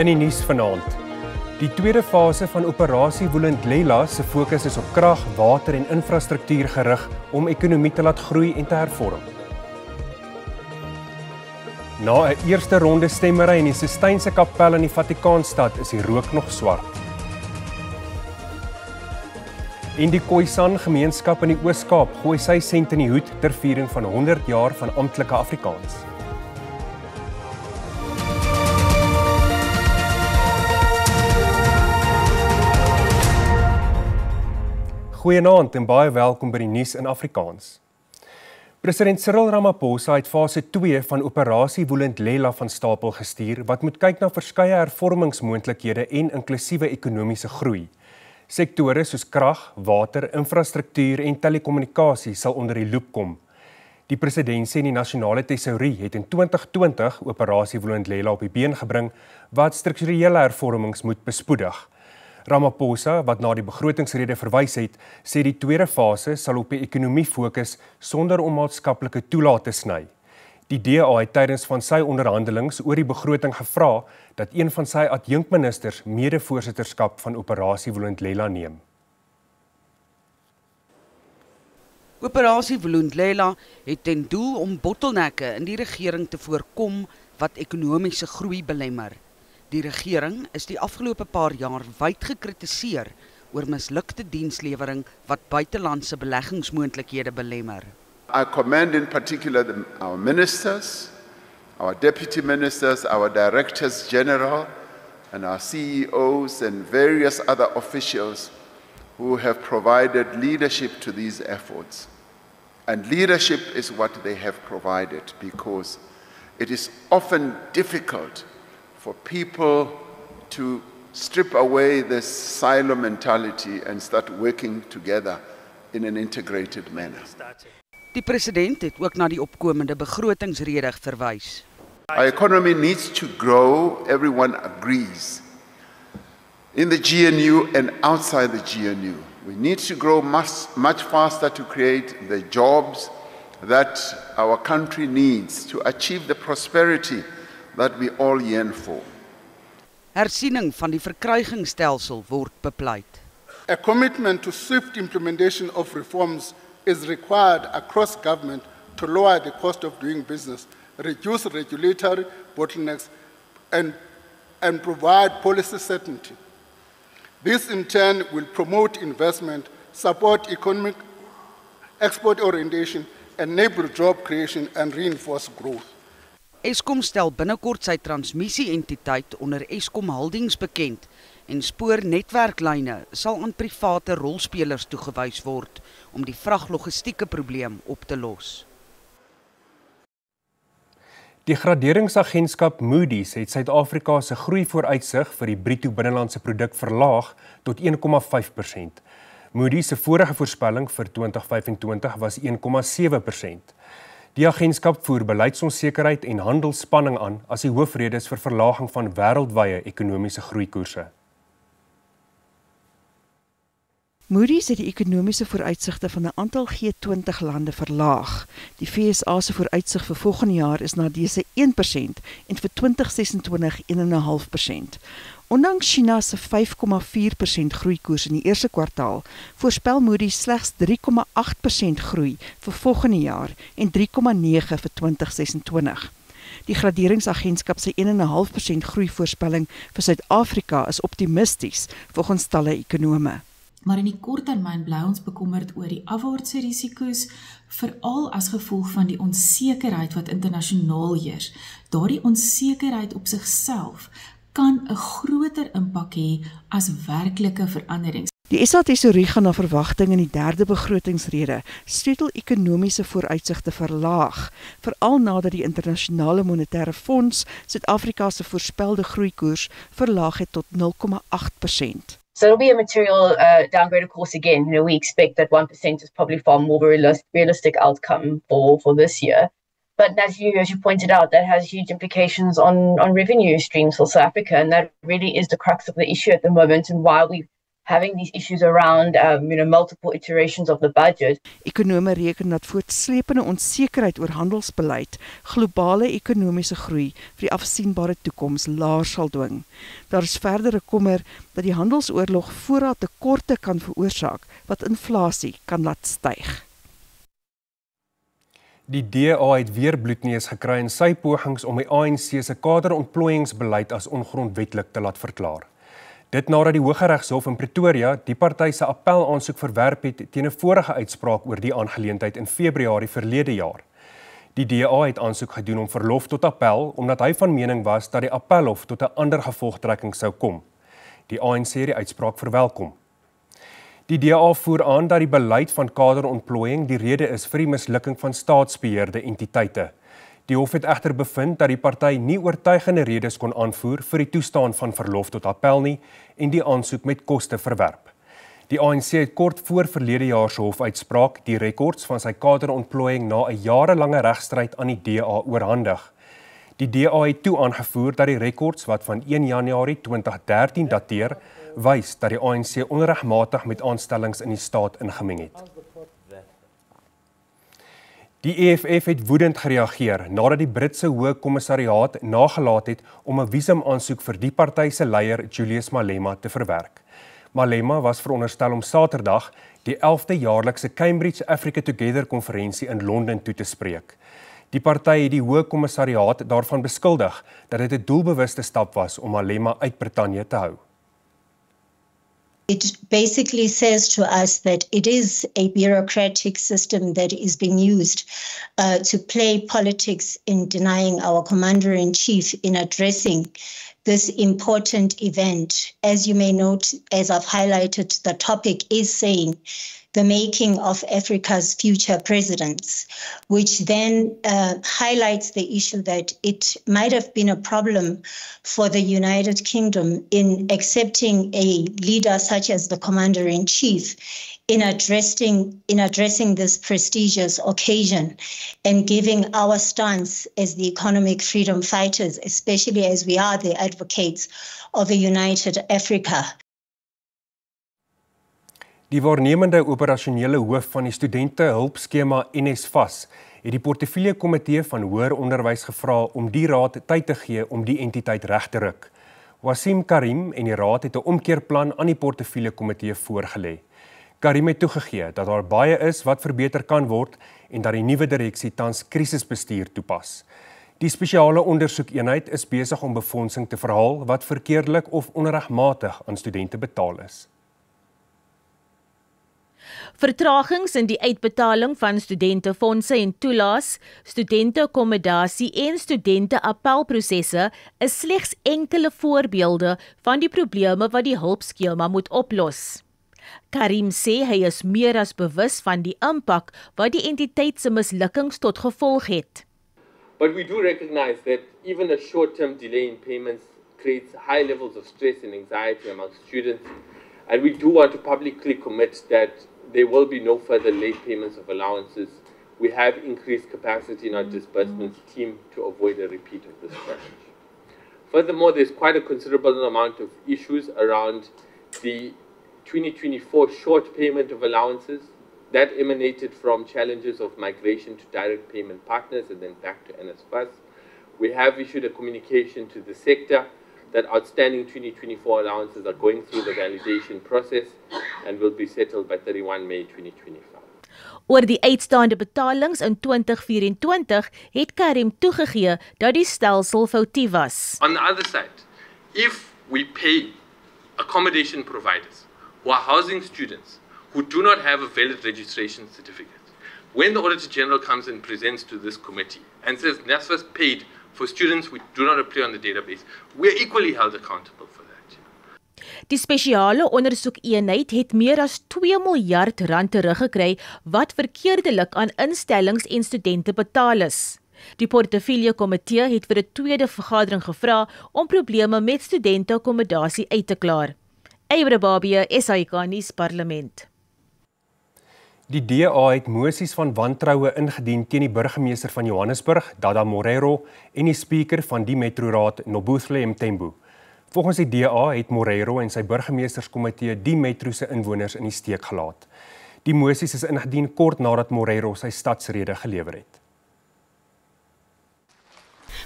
In die nuus vanaand. Die tweede fase van operasie Vulindlela se fokus is op krag, water en infrastruktuur gerig om ekonomie te laat groei en te hervorm. Na 'n eerste ronde stemmery in die Sistynse Kapel in die Vatikaanstad is die rook nog swart. En die Khoisan gemeenskap in die Oos-Kaap gooi sy sent in die hoed ter viering van 100 jaar van amptelike Afrikaans. Goeienaand en baie welkom by die nuus in Afrikaans. President Cyril Ramaphosa het fase 2 van operasie Vulindlela van stapel gestuur wat moet kyk na verskeie hervormingsmoontlikhede en inklusiewe ekonomiese groei. Sektore soos krag, water, infrastruktuur en telekommunikasie sal onder die loep kom. Die presidentsie en die nasionale tesourie het in 2020 operasie Vulindlela op die been gebring wat strukturele hervormings moet bespoedig. Ramaphosa, wat na die begrotingsrede verwys het, sê die tweede fase sal op die ekonomie fokus sonder om maatskaplike toelaat te sny. Die DA het tydens van sy onderhandelings oor die begroting gevra dat een van sy adjunkministers mede-voorsitterskap van operasie Vulindlela neem. Operasie Vulindlela het ten doel om bottelnekke in die regering te voorkom wat ekonomiese groei belemmer. Die regering is die afgelope paar jaar wyd gekritiseer oor mislukte dienslewering wat buitelandse beleggingsmoontlikhede belemmer. I commend in particular our ministers, our deputy ministers, our directors general, and our CEOs and various other officials who have provided leadership to these efforts. And leadership is what they have provided because it is often difficult for people to strip away this silo mentality and start working together in an integrated manner. Die president het ook na die opkomende begrotingsrede verwys. Our economy needs to grow, everyone agrees. In the GNU and outside the GNU. We need to grow much faster to create the jobs that our country needs to achieve the prosperity that we all yearn for. Hersiening van die verkrygingsstelsel word bepleit. A commitment to swift implementation of reforms is required across government to lower the cost of doing business, reduce regulatory bottlenecks, and provide policy certainty. This in turn will promote investment, support economic export orientation, enable job creation and reinforce growth. Eskom stel binnekort sy transmissie-entiteit onder Eskom Holdings bekend en spoornetwerklyne sal aan private rolspelers toegewys word om die vraglogistieke probleem op te los. Die graderingsagentskap Moody's het Suid-Afrika se groeivooruitsig vir die bruto binnelandse produk verlaag tot 1,5%. Moody's se vorige voorspelling vir 2025 was 1,7%. Die agentskap voer beleidsonsekerheid en handelsspanning aan as die hoofredes vir verlaging van wêreldwye ekonomiese groeikoerse. Moody's het die ekonomiese vooruitsigte van 'n aantal G20 lande verlaag. Die VSA se vooruitsig vir volgende jaar is na dese 1% en vir 2026 1,5%. Ondanks China se 5,4% groeikoers in die eerste kwartaal, voorspel Moody's slegs 3,8% groei vir volgende jaar en 3,9% vir 2026. Die graderingsagentskap se 1,5% groeivoorspelling vir Suid-Afrika is optimisties volgens talle ekonome. Maar in die korttermyn bly ons bekommerd oor die afwaartse risiko's, veral as gevolg van die onsekerheid wat internasionaal heers. Daardie onsekerheid op sigself kan 'n groter impak hê as werklike veranderings. Die SA Tesourie gaan na verwagting in die derde begrotingsrede sleutel ekonomiese vooruitsigte verlaag, veral nadat die Internasionale Monetaire Fonds Suid-Afrika se voorspelde groeikoers verlaag het tot 0,8%. So it'll be a material downgrade, of course, again. We expect that 1% is probably far more realistic outcome for this year. But as you pointed out, that has huge implications on revenue streams for South Africa, and that really is the crux of the issue at the moment and why we having these issues around multiple iterations of the budget. Ekonome reken dat voortslepende onsekerheid oor handelsbeleid globale ekonomiese groei vir die afsienbare toekoms laer sal dwing. Daar is verdere kommer dat die handelsoorlog voorraadtekorte kan veroorsaak wat inflasie kan laat styg. Die DA het weer bloedneus gekry in sy pogings om die ANC se kaderontplooiingsbeleid as ongrondwetlik te laat verklaar. Dit nadat die Hooggeregshof in Pretoria die party se appelaansoek verwerp het teen 'n vorige uitspraak oor die aangeleentheid in Februarie verlede jaar. Die DA het aansoek gedoen om verlof tot appel omdat hy van mening was dat die appelhof tot 'n ander gevolgtrekking sou kom. Die ANC het die uitspraak verwelkom. Die DA voer aan dat die beleid van kaderontplooiing die rede is vir die mislukking van staatsbeheerde entiteite. Die hof het egter bevind dat die party nie oortuigende redes kon aanvoer vir die toestaan van verlof tot appel nie en die aansoek met koste verwerp. Die ANC het kort voor verlede jaar se hofuitspraak die rekords van sy kaderontplooiing na 'n jarelange regstryd aan die DA oorhandig. Die DA het toe aangevoer dat die rekords wat van 1 Januarie 2013 dateer, wys dat die ANC onregmatig met aanstellings in die staat ingemeng het. Die EFF het woedend gereageer nadat die Britse Hoë Kommissariaat nagelaat het om 'n visumaansoek vir die party se leier Julius Malema te verwerk. Malema was veronderstel om Saterdag die 11de jaarlikse Cambridge Africa Together konferensie in Londen toe te spreek. Die party het die Hoë Kommissariaat daarvan beskuldig dat dit 'n doelbewuste stap was om Malema uit Brittanje te hou. It basically says to us that it is a bureaucratic system that is being used to play politics in denying our commander-in-chief in addressing this important event. As you may note, as I've highlighted, the topic is saying the making of Africa's future presidents, which then highlights the issue that it might have been a problem for the United Kingdom in accepting a leader such as the Commander-in-Chief in addressing this prestigious occasion and giving our stance as the economic freedom fighters, especially as we are the advocates of a united Africa. Die waarnemende operasionele hoof van die studente hulpskema NSFAS het die portefeulje komitee van hoër onderwys gevra om die raad tyd te gee om die entiteit reg te ruk. Wasim Karim en die raad het 'n omkeerplan aan die portefeulje komitee voorgelê. Karim het toegegee dat daar baie is wat verbeter kan word en dat die nuwe direksie tans krisisbestuur toepas. Die spesiale ondersoekeenheid is besig om befondsing te verhaal wat verkeerdelik of onregmatig aan studente betaal is. Vertragings in die uitbetaling van studentefondse en toelaas, studenteakkommodasie en studente-appelprosesse is slegs enkele voorbeelde van die probleme wat die hulpskema moet oplos. Karim sê hy is meer as bewus van die impak wat die entiteit se mislukkings tot gevolg het. But we do recognize that even a short-term delay in payments creates high levels of stress and anxiety among students, and we do want to publicly commit that there will be no further late payments of allowances. We have increased capacity in our disbursements team to avoid a repeat of this challenge. Furthermore, there's quite a considerable amount of issues around the 2024 short payment of allowances that emanated from challenges of migration to direct payment partners and then back to NSFAS. We have issued a communication to the sector that outstanding 2024 allowances are going through the validation process and will be settled by 31 May 2025. Oor die uitstaande betalings in 2024 het Karim toegegee dat die stelsel foutief was. On the other side, if we pay accommodation providers who are housing students who do not have a valid registration certificate, when the Auditor General comes and presents to this committee and says NSFAS paid for students who do not appear on the database, we are equally held accountable for that. Die spesiale ondersoekeenheid het meer as 2 miljard rand teruggekry wat verkeerdelik aan instellings en studente betaal is. Die portefeulje komitee het vir 'n tweede vergadering gevra om probleme met studenteakkommodasie uit te klaar. Eybere Babie, SAK nuus Parlement. Die DA het mosies van wantroue ingedien teen die burgemeester van Johannesburg, Dada Morero, en die speaker van die metroraad, Nobuhle Mthembu. Volgens die DA het Moreiro en sy burgemeesterskomitee die metro se inwoners in die steek gelaat. Die mosies is ingedien kort nadat Moreiro sy stadsrede gelewer het.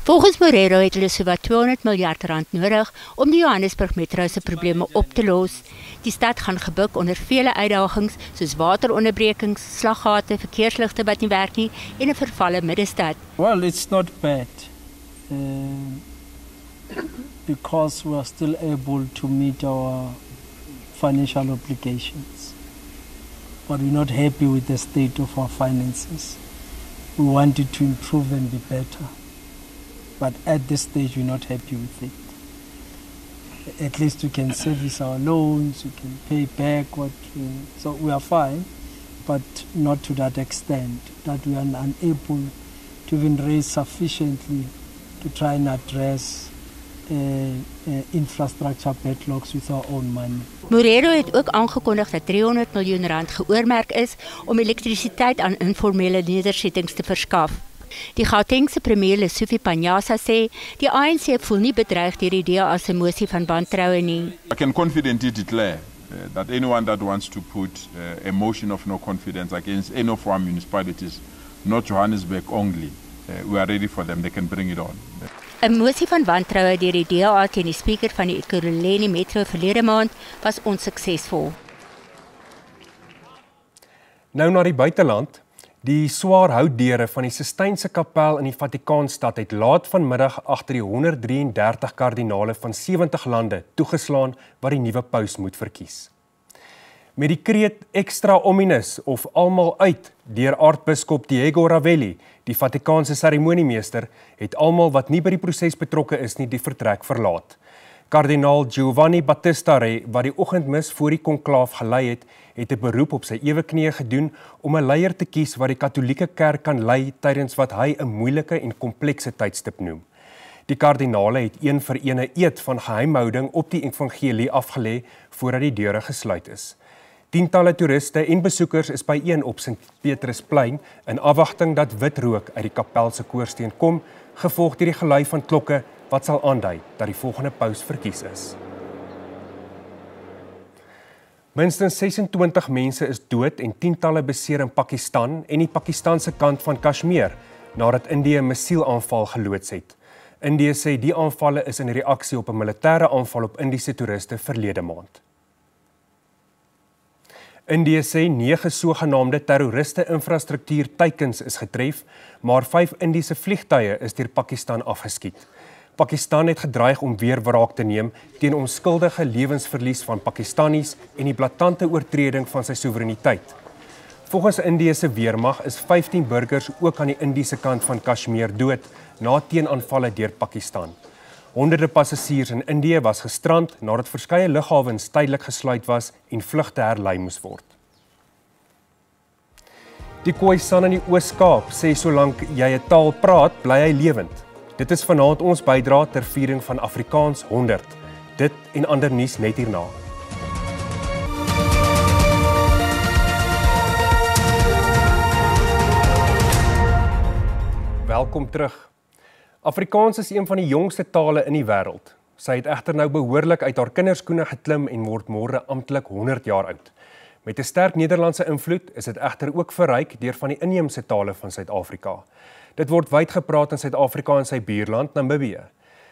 Volgens Moreiro het hulle sowat 200 miljard rand nodig om die Johannesburg metro se probleme op te los. Die stad gaan gebuk onder vele uitdagings soos wateronderbrekings, slaggate, verkeersligte wat nie werk nie en 'n vervalle middestad. Well, it's not bad because we are still able to meet our financial obligations. But we're not happy with the state of our finances. We want it to improve and be better. But at this stage, we're not happy with it. At least we can service our loans, we can pay back so we are fine, but not to that extent that we are unable to even raise sufficiently to try and address infrastructure backlogs with our own money. Moreiro het ook aangekondig dat 300 miljoen rand geoormerk is om elektrisiteit aan informele nedersettings te verskaf. Die Gautengse premier Lesofie Panjasa sê die ANC voel nie bedreig deur die DA se mosie van wantroue nie. I can confidently declare that anyone that wants to put a motion of no confidence against any of our municipalities, not Johannesburg only, we are ready for them, they can bring it on. 'n Mosie van wantroue deur die DA teen die spreker van die Ekurhuleni Metro verlede maand was onsuksesvol. Nou na die buiteland. Die swaar houtdeure van die Sistynse kapel in die Vatikaanstad het laat vanmiddag agter die 133 kardinale van 70 lande toegeslaan wat die nuwe paus moet verkies. Met die kreet extra ominus of almal uit deur aartsbiskop Diego Ravelli, die Vatikaanse seremoniemeester, het almal wat nie by die proses betrokke is nie die vertrek verlaat. Kardinaal Giovanni Battista Re, wat die oggendmis voor die konklaaf gelei het, het 'n beroep op sy ewe knieë gedoen om 'n leier te kies wat die Katolieke Kerk kan lei tydens wat hy 'n moeilike en komplekse tydstip noem. Die kardinale het een vir een 'n eed van geheimhouding op die evangelie afgelê voordat die deure gesluit is. Tientalle toeriste en besoekers is byeen op Sint Petrusplein in afwagting dat wit rook uit die kapel se koorsteen kom, gevolg deur die gelui van klokke wat sal aandui dat die volgende paus verkies is. Minstens 26 mense is dood en tientalle beseer in Pakistan en die Pakistanse kant van Kashmir nadat Indië 'n missielaanval geloods het. Indië sê die aanvalle is in reaksie op 'n militêre aanval op Indiese toeriste verlede maand. Indië sê 9 sogenaamde terroriste-infrastruktuur teikens is getref, maar 5 Indiese vliegtuie is deur Pakistan afgeskiet. Pakistan het gedreig om weer wraak te neem teen onskuldige lewensverlies van Pakistanis en die blaatante oortreding van sy soewereiniteit. Volgens Indië se weermag is 15 burgers ook aan die Indiese kant van Kashmir dood na teenaanvalle deur Pakistan. Honderde passasiers in Indië was gestrand nadat verskeie lughawens tydelik gesluit was en vlugte herlei moes word. Die Khoisan in die Oos-Kaap sê solank jy 'n taal praat, bly hy lewend. Dit is vanaand ons bydra ter viering van Afrikaans 100. Dit en ander nuus net hierna. Welkom terug. Afrikaans is een van die jongste tale in die wêreld. Sy het egter nou behoorlik uit haar kinderskoene geklim en word môre amptelik 100 jaar oud. Met 'n sterk Nederlandse invloed is dit egter ook verryk deur van die inheemse tale van Suid-Afrika. Dit word wyd gepraat in Suid-Afrika en sy buurland Namibië.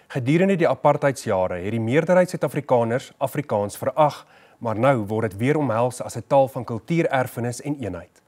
Gedurende die apartheidsjare het die meerderheid Suid-Afrikaners Afrikaans verag, maar nou word dit weer omhels as 'n taal van kultuurerfenis en eenheid.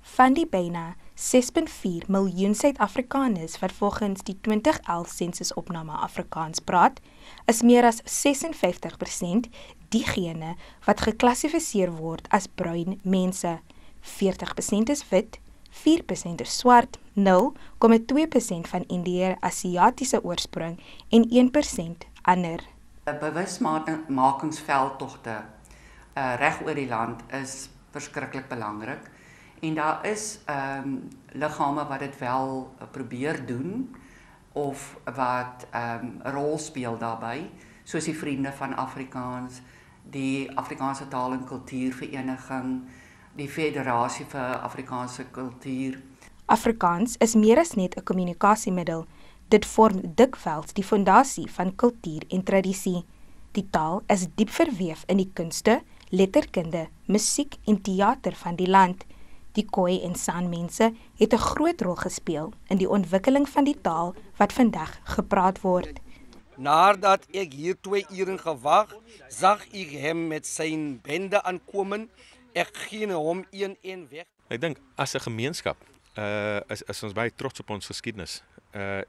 Van die byna 6.4 miljoen Suid-Afrikaners wat volgens die 2011 sensusopname Afrikaans praat, is meer as 56% diegene wat geklassifiseer word as bruin mense. 40% is wit, 4% is swart, 0,2% van Indiër-Asiatiese oorsprong en 1% ander. Bewusmakingsveldtogte reg oor die land is verskriklik belangrik. En daar is liggame wat dit wel probeer doen of wat 'n rol speel daarbey, soos die Vriende van Afrikaans, die Afrikaanse Taal en Kultuurvereniging, die Federasie vir Afrikaanse Kultuur. Afrikaans is meer as net 'n kommunikasiemiddel. Dit vorm dikwels die fondasie van kultuur en tradisie. Die taal is diep verweef in die kunste, letterkunde, musiek en teater van die land. Die Khoi en San mense het 'n groot rol gespeel in die ontwikkeling van die taal wat vandag gepraat word. Nadat ek hier 2 ure gewag, zag ek hem met zijn bende aankomen. Ek ging hom een weg. Ek dink as 'n gemeenskap is ons baie trots op ons geskiedenis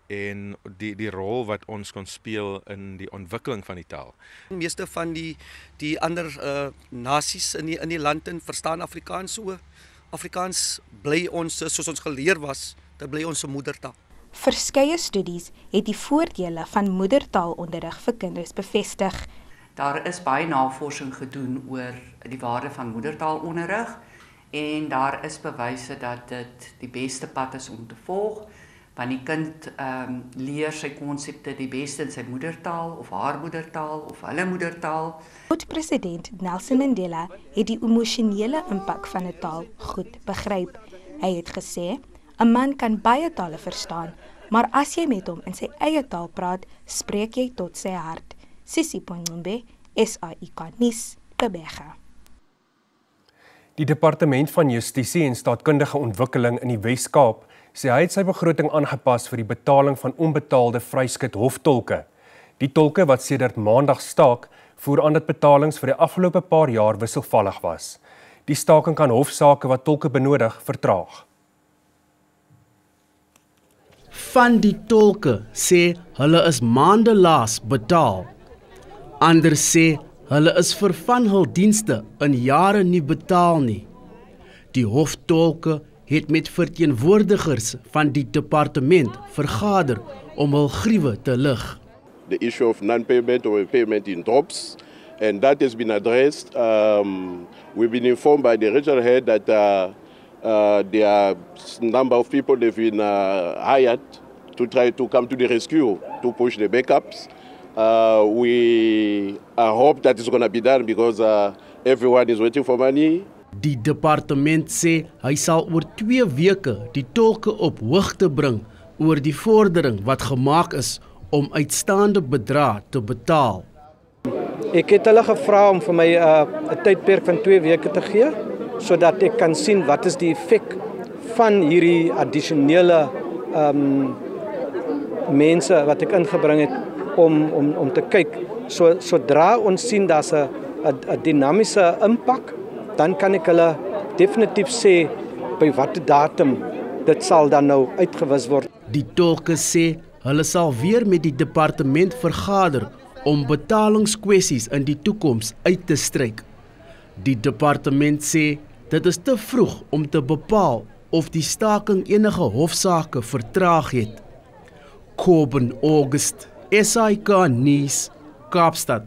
en die rol wat ons kon speel in die ontwikkeling van die taal. Die meeste van die ander nasies in die land verstaan Afrikaans so. Afrikaans bly ons, soos ons geleer was, dit bly ons moedertaal. Verskeie studies het die voordele van moedertaalonderrig vir kinders bevestig. Daar is baie navorsing gedoen oor die waarde van moedertaalonderrig en daar is bewyse dat dit die beste pad is om te volg, want die kind leer sy konsepte die beste in sy moedertaal of haar moedertaal of hulle moedertaal. Oud-president Nelson Mandela het die emosionele impak van 'n taal goed begryp. Hy het gesê, 'n man kan baie tale verstaan, maar as jy met hom in sy eie taal praat, spreek jy tot sy hart. Sisi Pongumbe, SAIK nuus, Gqeberha. Die Departement van Justisie en Staatkundige Ontwikkeling in die Wes-Kaap sê hy het sy begroting aangepas vir die betaling van onbetaalde vryskut hoftolke. Die tolke wat sedert Maandag staak, voer aan dat betalings vir die afgelope paar jaar wisselvallig was. Die staking kan hofsaake wat tolke benodig vertraag. Van die tolke sê hulle is maande laas betaal. Ander sê hulle is vir van hul dienste in jare nie betaal nie. Die hoftolke het met verteenwoordigers van die departement vergader om hul griewe te lig. The issue of non-payment or payment in drops, and that has been addressed. We've been informed by the regional head that there are a number of people they've been hired to try to come to the rescue, to push the backups. We hope that it's going to be done because everyone is waiting for money. Die departement sê hy sal oor 2 weke die tolke op hoogte bring oor die vordering wat gemaak is om uitstaande bedrae te betaal. Ek het hulle gevra om vir my 'n tydperk van 2 weke te gee, sodat ek kan sien wat is die effek van hierdie addisionele mense wat ek ingebring het om te kyk. Sodra ons sien daar's 'n dinamiese impak, dan kan ek hulle definitief sê by watter datum dit sal dan nou uitgewis word. Die tolke sê hulle sal weer met die departement vergader om betalingskwessies in die toekoms uit te stryk. Die departement sê dit is te vroeg om te bepaal of die staking enige hofsaake vertraag het. Coben August, SAIK nuus, Kaapstad.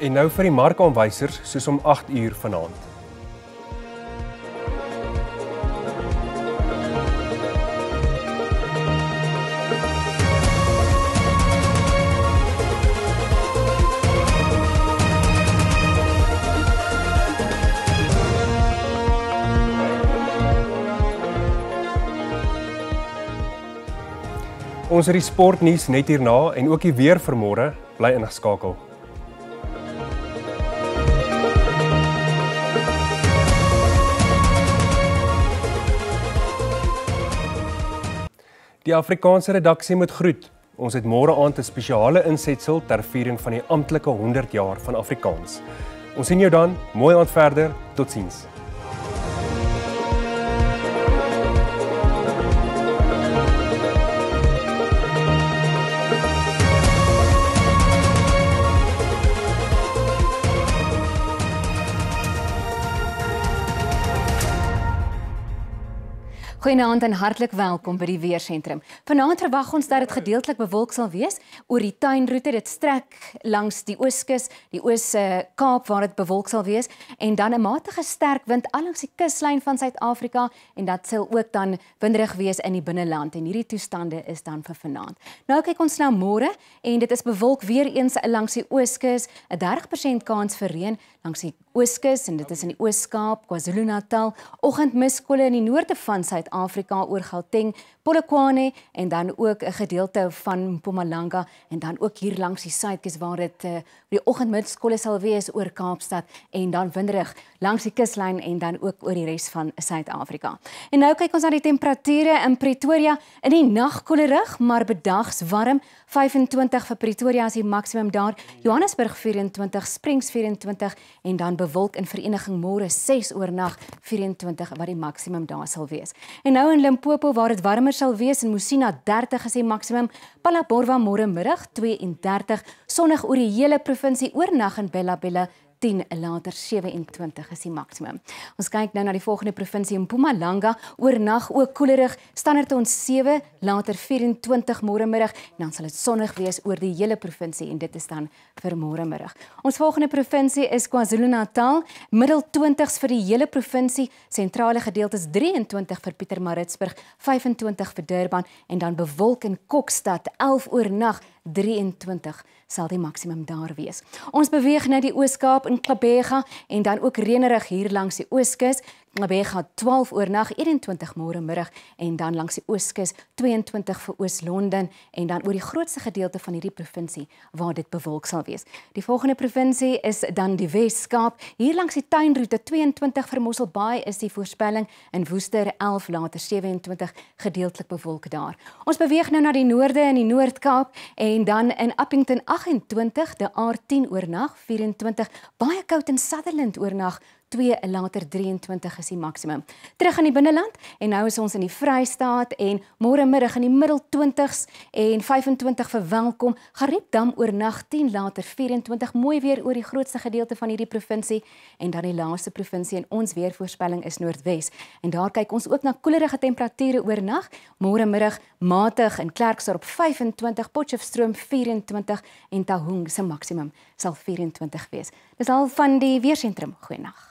En nou vir die markaanwysers soos om 8 uur vanaand. Ons het die sportnuus net hierna en ook die weer vir môre, bly ingeskakel. Die Afrikaanse redaksie moet groet. Ons het môre aand 'n spesiale insetsel ter viering van die amptelike 100 jaar van Afrikaans. Ons sien jou dan, mooi aand verder, totsiens. Goeienaand en hartlik welkom by die Weersentrum. Vanaand verwag ons dat dit gedeeltelik bewolk sal wees oor die tuinroete. Dit strek langs die Ooskus, die Oos-Kaap waar dit bewolk sal wees en dan 'n matige sterk wind langs die kuslyn van Suid-Afrika en dat sal ook dan winderig wees in die binneland en hierdie toestande is dan vir vanaand. Nou kyk ons na môre en dit is bewolk weer eens langs die Ooskus, 'n 30% kans vir reën langs die Ooskus en dit is in die Oos-Kaap, KwaZulu-Natal, oggendmiskolle in die noorde van Suid-Afrika oor Gauteng, Polokwane en dan ook 'n gedeelte van Mpumalanga en dan ook hier langs die suidkus waar dit die oggendmiskolle sal wees oor Kaapstad en dan winderig langs die kuslyn en dan ook oor die res van Suid-Afrika. En nou kyk ons na die temperature in Pretoria, in die nag koelerig, maar bedags warm, 25 vir Pretoria is die maksimum daar, Johannesburg 24, Springs 24 en dan bewolk in Vereniging môre 6 oornag 24 wat die maksimum daar sal wees. En nou in Limpopo waar dit warmer sal wees, in Musina 30 is die maksimum, Palaborwa môre middag 32, sonnig oor die hele provinsie, oornag in Bella-Bella 10, later 27 is die maksimum. Ons kyk nou na die volgende provinsie in Mpumalanga, oornag ook koelerig, standaard ons 7, later 24 môre middag, en dan sal dit sonnig wees oor die hele provinsie en dit is dan vir môre middag. Ons volgende provinsie is KwaZulu-Natal, middel 20s vir die hele provinsie, sentrale gedeeltes 23 vir Pietermaritzburg, 25 vir Durban en dan bewolk in Kokstad 11 oornag 23 sal die maksimum daar wees. Ons beweeg na die Oos-Kaap in Gqeberha en dan ook reënerig hier langs die Ooskus. Gqeberha 12 oornag 21 môre middag en dan langs die Ooskus 22 vir Oos-London en dan oor die grootste gedeelte van hierdie provinsie waar dit bewolk sal wees. Die volgende provinsie is dan die Wes-Kaap. Hier langs die tuinroete 22 vir Mosselbaai is die voorspelling en Woester 11 later 27 gedeeltelik bewolk daar. Ons beweeg nou na die noorde in die Noord-Kaap en dan in Appington 28, De Aar 10 oornag 24, baie koud in Sutherland oornag 2 later 23 is die maksimum. Terug in die binneland en nou is ons in die Vrystaat en môre middag in die middel 20s en 25 vir Welkom, Gariepdam oornag 10 later 24, mooi weer oor die grootste gedeelte van hierdie provinsie en dan die laaste provinsie in ons weervoorspelling is Noordwes en daar kyk ons ook na koelerige temperature oornag, môre middag matig in Klerksdorp 25, Potchefstroom 24 en Taung se maksimum sal 24 wees. Dis al van die weersentrum. Goeienaand.